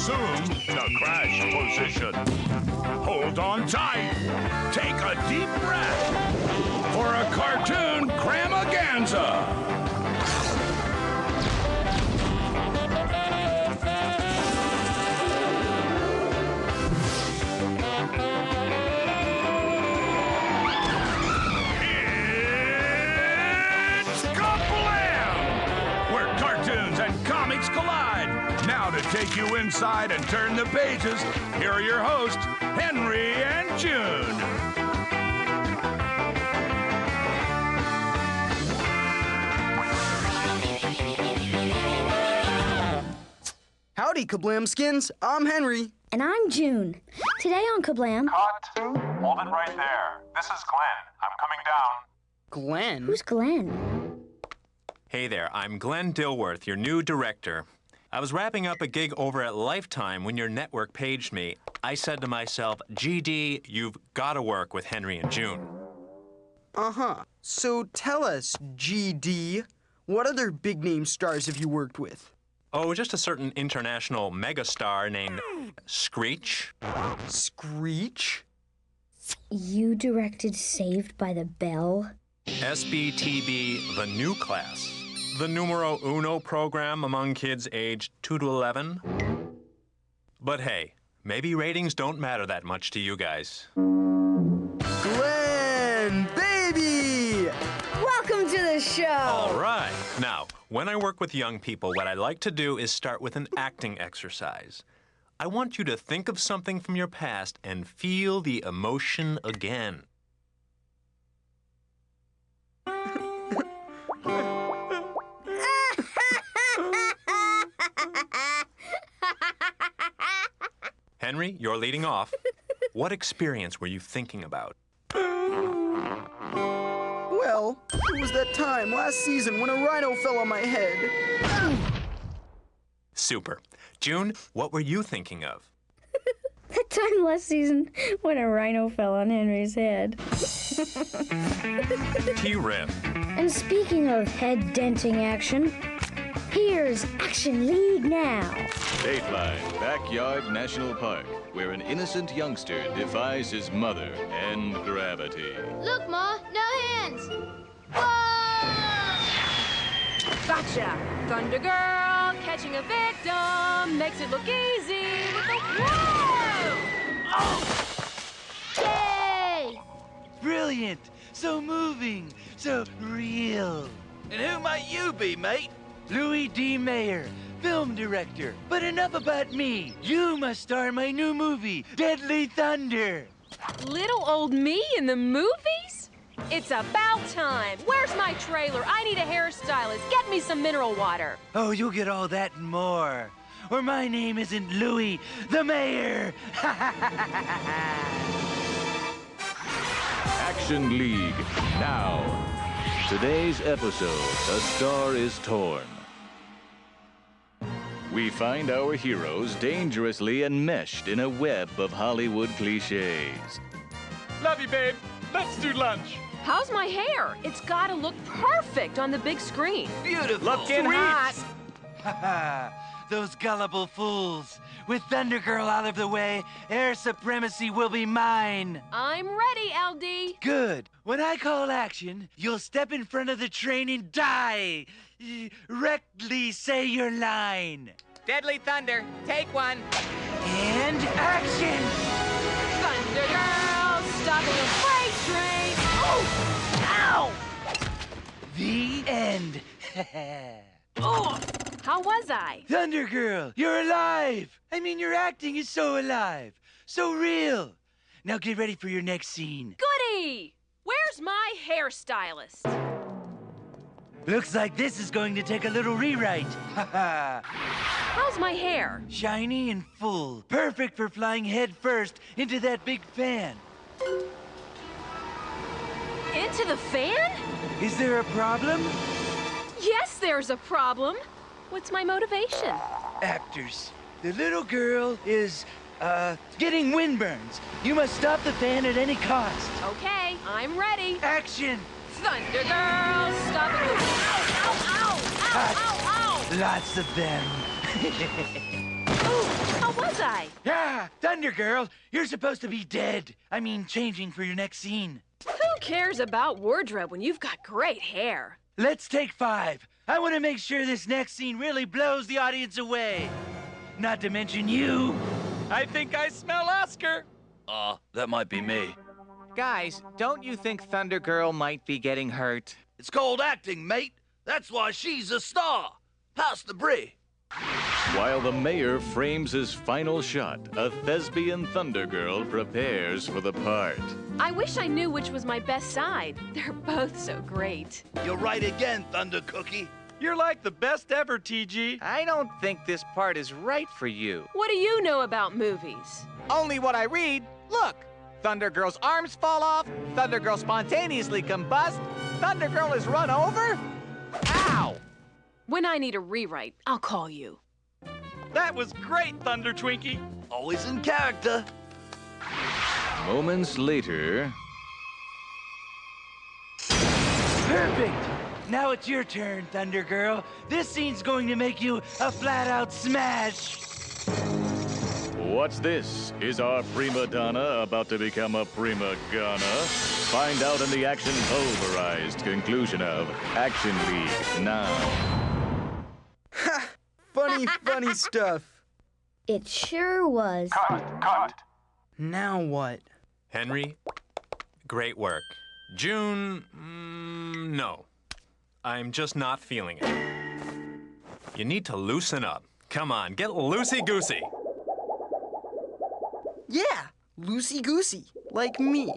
assume the crash position. Hold on tight. Take a deep breath for a cartoon cramaganza. It's KaBlam! Where cartoons and comics collide. Now to take you inside and turn the pages, here are your hosts, Henry and June. Howdy, KaBlam skins. I'm Henry. And I'm June. Today on KaBlam... Cut! Hold it right there. This is Glenn. I'm coming down. Glenn? Who's Glenn? Hey there, I'm Glenn Dilworth, your new director. I was wrapping up a gig over at Lifetime when your network paged me. I said to myself, GD, you've got to work with Henry and June. Uh-huh. So tell us, GD, what other big-name stars have you worked with? Oh, just a certain international megastar named Screech. Screech? You directed Saved by the Bell? SBTB, the new class. The numero uno program among kids aged 2 to 11. But hey, maybe ratings don't matter that much to you guys. Glenn, baby! Welcome to the show! All right. Now, when I work with young people, what I like to do is start with an acting exercise. I want you to think of something from your past and feel the emotion again. Henry, you're leading off. What experience were you thinking about? Well, it was that time last season when a rhino fell on my head. Super. June, what were you thinking of? That time last season when a rhino fell on Henry's head. T-Rip. And speaking of head-denting action, here's Action League now. Dateline Backyard National Park, where an innocent youngster defies his mother and gravity. Look, Ma, no hands. Whoa! Gotcha! Thunder Girl catching a victim makes it look easy with a whoa! Oh! Yay! Brilliant! So moving! So real! And who might you be, mate? Louis D. Mayer, film director. But enough about me. You must star in my new movie, Deadly Thunder. Little old me in the movies? It's about time. Where's my trailer? I need a hairstylist. Get me some mineral water. Oh, you'll get all that and more. Or my name isn't Louis the Mayor. Action League, now. Today's episode, A Star is Torn. We find our heroes dangerously enmeshed in a web of Hollywood cliches. Love you, babe. Let's do lunch. How's my hair? It's gotta look perfect on the big screen. Beautiful. Looking hot. Those gullible fools. With Thunder Girl out of the way, air supremacy will be mine. I'm ready, LD. Good. When I call action, you'll step in front of the train and die. Rectly say your line. Deadly Thunder, take one. And action! Thunder Girl stopping a freight train. Oh! Ow! The end. Oh! How was I? Thunder Girl, you're alive! I mean, your acting is so alive, so real. Now get ready for your next scene. Goody! Where's my hairstylist? Looks like this is going to take a little rewrite. How's my hair? Shiny and full. Perfect for flying head first into that big fan. Into the fan? Is there a problem? Yes, there's a problem. What's my motivation? Actors. The little girl is, getting windburns. You must stop the fan at any cost. Okay, I'm ready. Action! Thunder Girl, stopping the... Ow, ow, ow, ow, ow, ow! Lots of them. Oh, how was I? Yeah, Thunder Girl, you're supposed to be dead. I mean, changing for your next scene. Who cares about wardrobe when you've got great hair? Let's take 5. I want to make sure this next scene really blows the audience away. Not to mention you. I think I smell Oscar. That might be me. Guys, don't you think Thunder Girl might be getting hurt? It's called acting, mate. That's why she's a star. Pass the brie. While the mayor frames his final shot, a thespian Thunder Girl prepares for the part. I wish I knew which was my best side. They're both so great. You're right again, Thunder Cookie. You're like the best ever, TG. I don't think this part is right for you. What do you know about movies? Only what I read. Look, Thunder Girl's arms fall off, Thunder Girl spontaneously combust, Thunder Girl is run over. Ow! When I need a rewrite, I'll call you. That was great, Thunder Twinkie. Always in character. Moments later... Perfect! Now it's your turn, Thunder Girl. This scene's going to make you a flat-out smash. What's this? Is our prima donna about to become a prima gunna? Find out in the action pulverized conclusion of Action League now. Ha! Funny stuff. It sure was. Cut. Now what? Henry, great work. June, no. I'm just not feeling it. You need to loosen up. Come on, get loosey-goosey. Yeah, loosey-goosey, like me.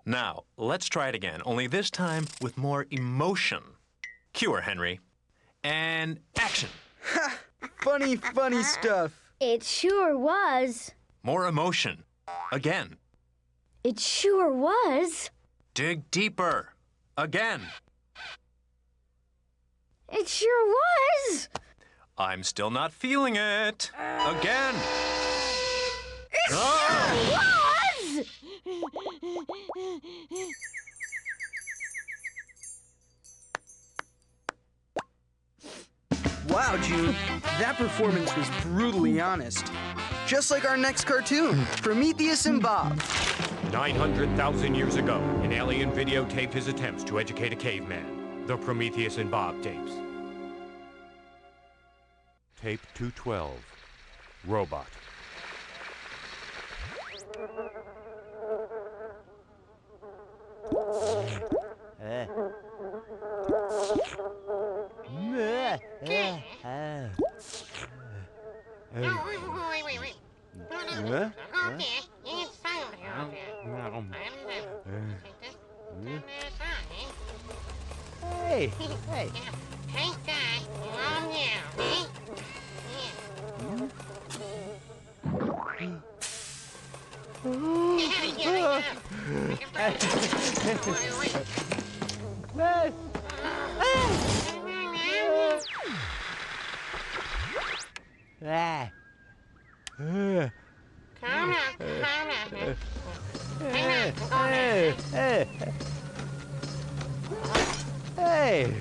Now, let's try it again, only this time with more emotion. Cue her, Henry. And action. Ha! Funny stuff. It sure was. More emotion. Again. It sure was. Dig deeper. Again. It sure was. I'm still not feeling it. Again. It sure was. Wow, June, that performance was brutally honest. Just like our next cartoon, Prometheus and Bob. 900,000 years ago, an alien videotaped his attempts to educate a caveman. The Prometheus and Bob tapes. Tape 212. Robot. Hey, hey. Hey.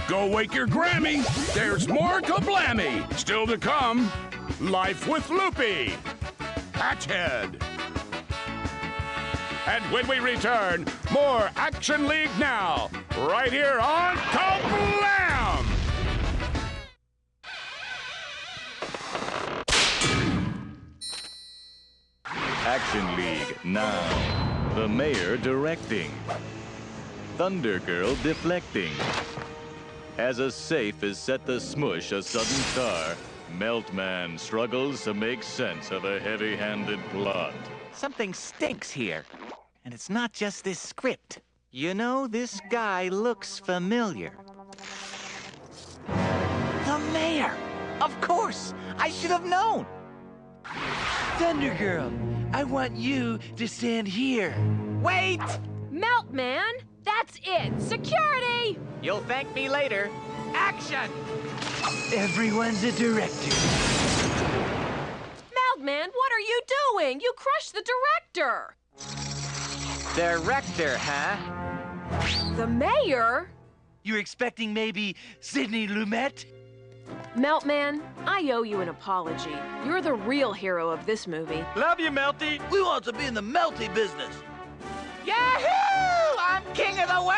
Go wake your Grammy. There's more KaBlammy. Still to come, Life with Loopy. Patchhead. And when we return, more Action League Now, right here on KaBlam! Action League now. The mayor directing. Thunder Girl deflecting. As a safe is set to smush a sudden star, Meltman struggles to make sense of a heavy-handed plot. Something stinks here. And it's not just this script. You know, this guy looks familiar. The mayor! Of course! I should have known! Thunder Girl, I want you to stand here. Wait! Meltman, that's it. Security! You'll thank me later. Action! Everyone's a director. Meltman, what are you doing? You crushed the director. Director, huh? The mayor? You're expecting maybe Sidney Lumet? Meltman, I owe you an apology. You're the real hero of this movie. Love you, Melty. We want to be in the Melty business. Yahoo! I'm king of the world!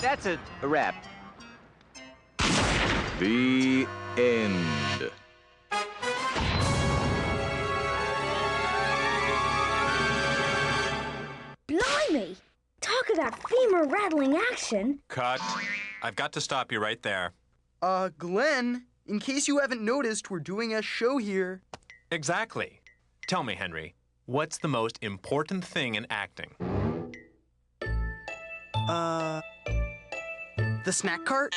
That's a wrap. The end. Blimey! Talk about femur-rattling action. Cut. I've got to stop you right there. Glenn, in case you haven't noticed, we're doing a show here. Exactly. Tell me, Henry, what's the most important thing in acting? The snack cart?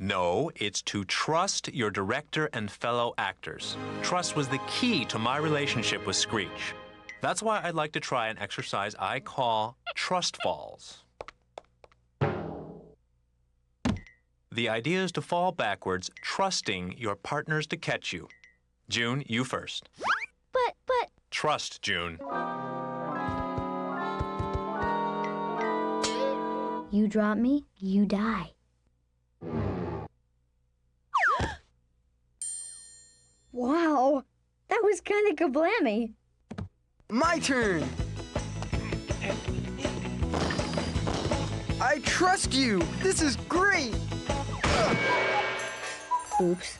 No, it's to trust your director and fellow actors. Trust was the key to my relationship with Screech. That's why I'd like to try an exercise I call trust falls. The idea is to fall backwards, trusting your partners to catch you. June, you first. But... Trust, June. You drop me, you die. Wow, that was kind of KaBlammy. My turn. I trust you. This is great. Oops.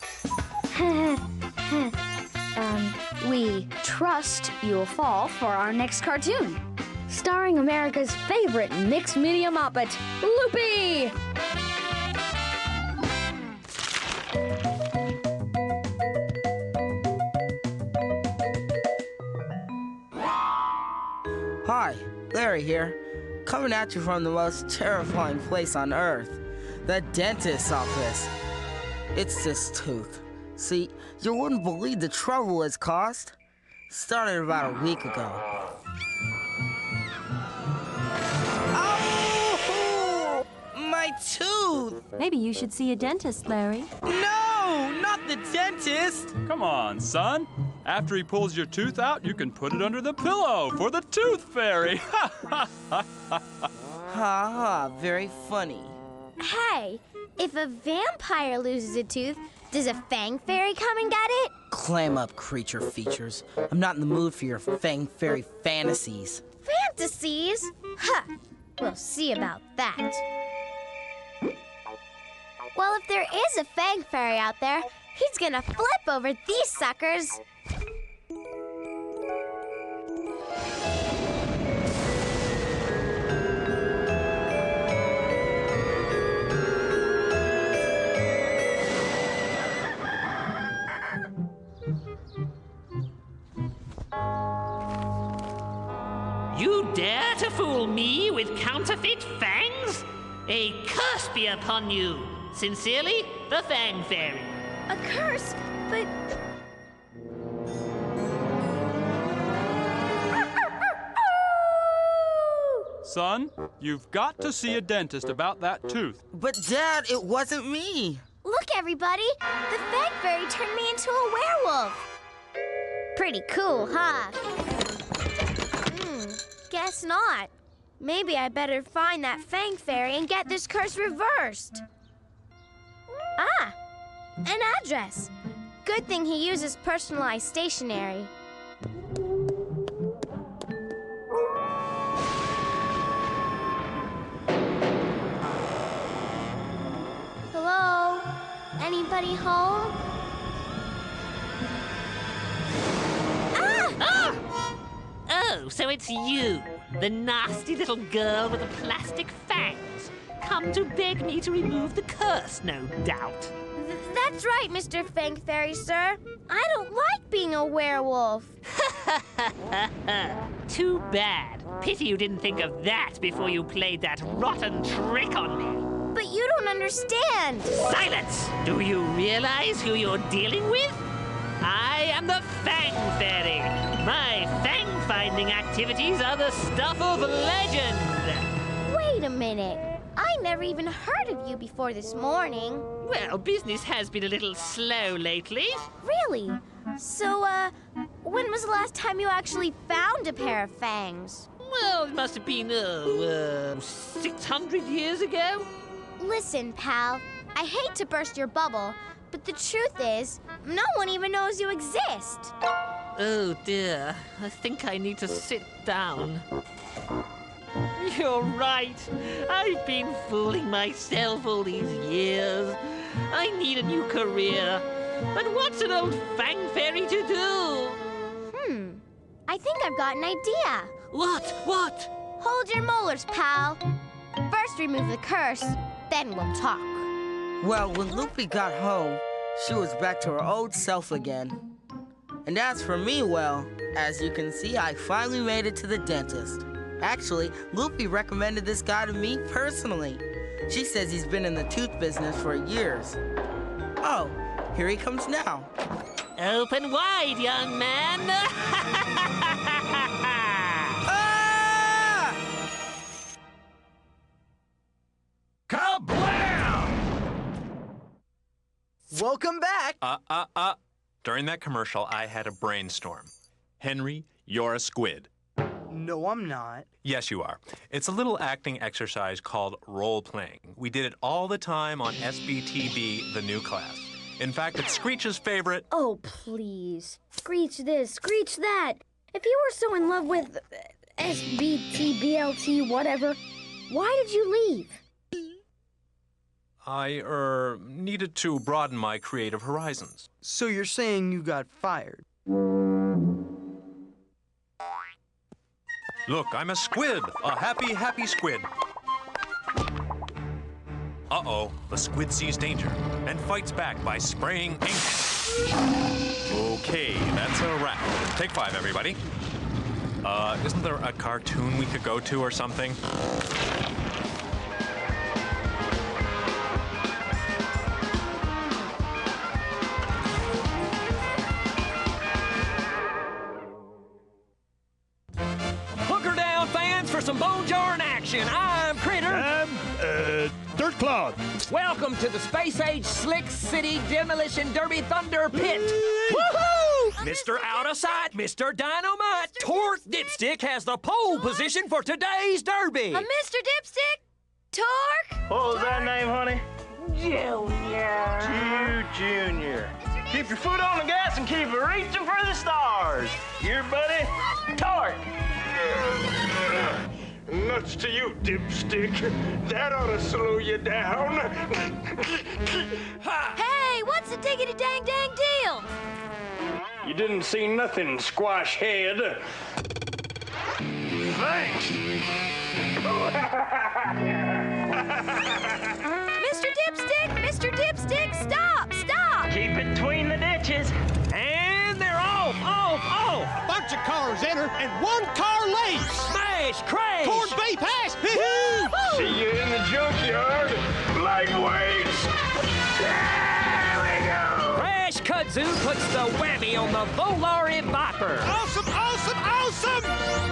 We trust you'll fall for our next cartoon. Starring America's favorite mixed media Muppet, Loopy! Hi, Larry here. Coming at you from the most terrifying place on Earth, the dentist's office. It's this tooth. See, you wouldn't believe the trouble it's caused. Started about a week ago. Oh! My tooth! Maybe you should see a dentist, Larry. No, not the dentist! Come on, son. After he pulls your tooth out, you can put it under the pillow for the tooth fairy. Ha ha ha ha. Ha ha, very funny. Hey, if a vampire loses a tooth, does a fang fairy come and get it? Clam up, creature features. I'm not in the mood for your fang fairy fantasies. Fantasies? Huh. We'll see about that. Well, if there is a fang fairy out there, he's gonna flip over these suckers. You dare to fool me with counterfeit fangs? A curse be upon you. Sincerely, the Fang Fairy. A curse? But... Son, you've got to see a dentist about that tooth. But Dad, it wasn't me. Look, everybody! The Fang Fairy turned me into a werewolf. Pretty cool, huh? Guess not. Maybe I better find that Fang Fairy and get this curse reversed. Ah, an address. Good thing he uses personalized stationery. Hello? Anybody home? Oh, so it's you, the nasty little girl with the plastic fangs. Come to beg me to remove the curse, no doubt. That's right, Mr. Fang Fairy, sir. I don't like being a werewolf. Too bad. Pity you didn't think of that before you played that rotten trick on me. But you don't understand. Silence! Do you realize who you're dealing with? I am the Fang Fairy. My fang-finding activities are the stuff of legend. Wait a minute. I never even heard of you before this morning. Well, business has been a little slow lately. Really? So, when was the last time you actually found a pair of fangs? Well, it must have been, 600 years ago. Listen, pal. I hate to burst your bubble, but the truth is, no one even knows you exist. Oh, dear. I think I need to sit down. You're right. I've been fooling myself all these years. I need a new career. But what's an old Fang Fairy to do? I think I've got an idea. What? Hold your molars, pal. First remove the curse, then we'll talk. Well, when Loopy got home, she was back to her old self again. And as for me, well, as you can see, I finally made it to the dentist. Actually, Loopy recommended this guy to me personally. She says he's been in the tooth business for years. Oh, here he comes now. Open wide, young man. Ah! KaBlam! Welcome back. During that commercial, I had a brainstorm. Henry, you're a squid. No, I'm not. Yes, you are. It's a little acting exercise called role-playing. We did it all the time on SBTB, the new class. In fact, it's Screech's favorite. Oh, please. Screech this, Screech that. If you were so in love with SBTBLT, whatever, why did you leave? I, needed to broaden my creative horizons. So you're saying you got fired? Look, I'm a squid. A happy squid. Uh-oh, the squid sees danger and fights back by spraying ink. Okay, that's a wrap. Take 5, everybody. Isn't there a cartoon we could go to or something? Hunker down, fans, for some bone jarring action. I'm Critter. I'm, Dirt Cloud. Welcome to the Space Age Slick City Demolition Derby Thunder Pit. Woohoo! Mr. Out of Sight, Mr. Dynamite, Torque Dipstick has the pole position for today's derby. Mr. Dipstick? Torque? What was that name, honey? Junior. Junior. Keep your foot on the gas and keep reaching for the stars. Here, buddy, Torque. Nuts to you, dipstick. That ought to slow you down. Hey, what's the diggity-dang-dang deal? You didn't see nothing, squash head. Thanks. Mr. Dipstick, stop! Keep it between the ditches. And they're off. Bunch of cars enter and one car leaves. Smash, crash. Toward Bay Pass. See you in the junkyard. Lightweights. There we go. Crash Kudzu puts the whammy on the Volare Viper. Awesome.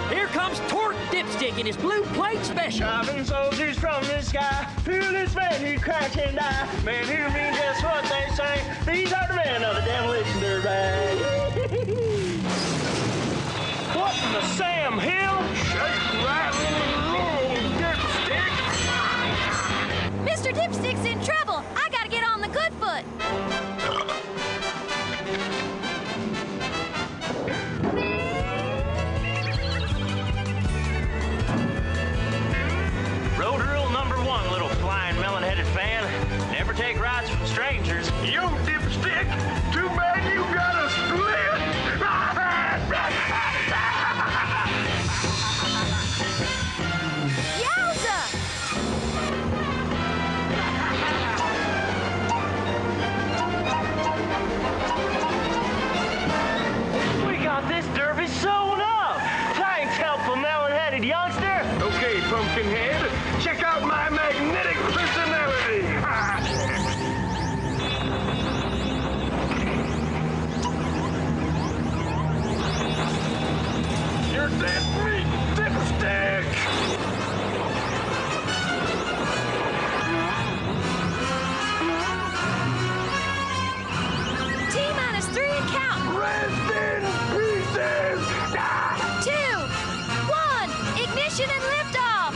Here comes Torque Dipstick in his blue plate special. Driving soldiers from the sky. Fearless men who crash and die. Men who mean just what they say. These are the men of the demolition derby. What in the Sam Hill? Shake, rattle, and roll. take rides from strangers. Yo, dipstick, too bad you got a split. Yowza! We got this derby sewn up. Thanks, helpful melon-headed youngster. Okay, Pumpkinhead, check out my magnetic personality. You're dead meat, dipstick. T-minus 3 and count. Rest in pieces. 2, 1, ignition and liftoff.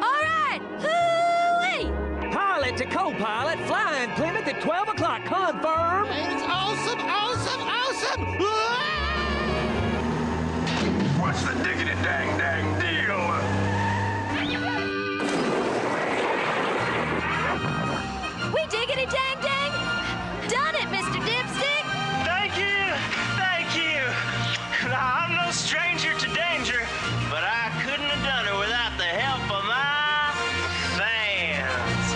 All right, hooey! Pilot to co-pilot, flying Plymouth at 12 o'clock, confirm. It's awesome, awesome, awesome. What's the diggity dang dang deal? We diggity dang dang. Done it, Mr. Dipstick. Thank you, thank you. Now, I'm no stranger to danger, but I couldn't have done it without the help of my fans.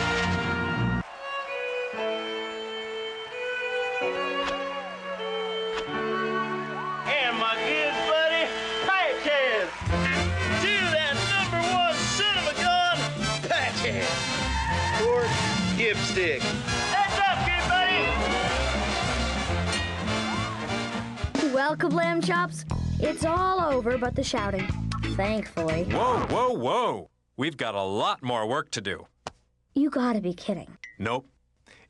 And my good buddy, Patches. To that #1 cinema gun, Patches. Or Dipstick. That's up, good buddy. Well, KaBlam Chops, it's all over but the shouting. Thankfully. Whoa, whoa, whoa. We've got a lot more work to do. You gotta be kidding. Nope.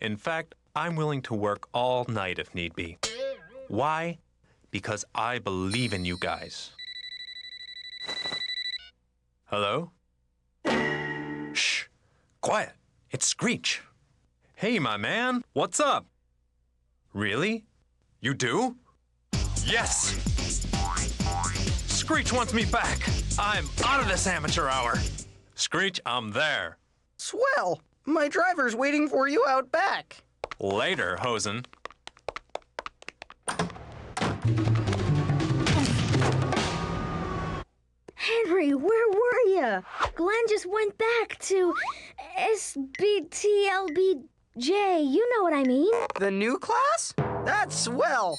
In fact, I'm willing to work all night if need be. Why? Because I believe in you guys. Hello? Shh. Quiet. It's Screech. Hey, my man. What's up? Really? You do? Yes! Screech wants me back. I'm out of this amateur hour. Screech, I'm there. Swell. My driver's waiting for you out back. Later, Hosen. Henry, where were you? Glenn just went back to SBTLBJ. You know what I mean. The new class? That's swell.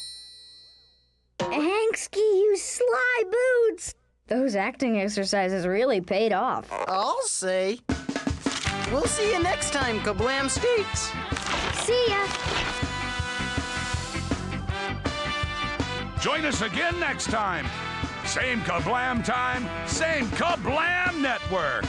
Hanksky, you sly boots. Those acting exercises really paid off. I'll say. We'll see you next time, KaBlam Steaks. See ya. Join us again next time. Same KaBlam time, same KaBlam network.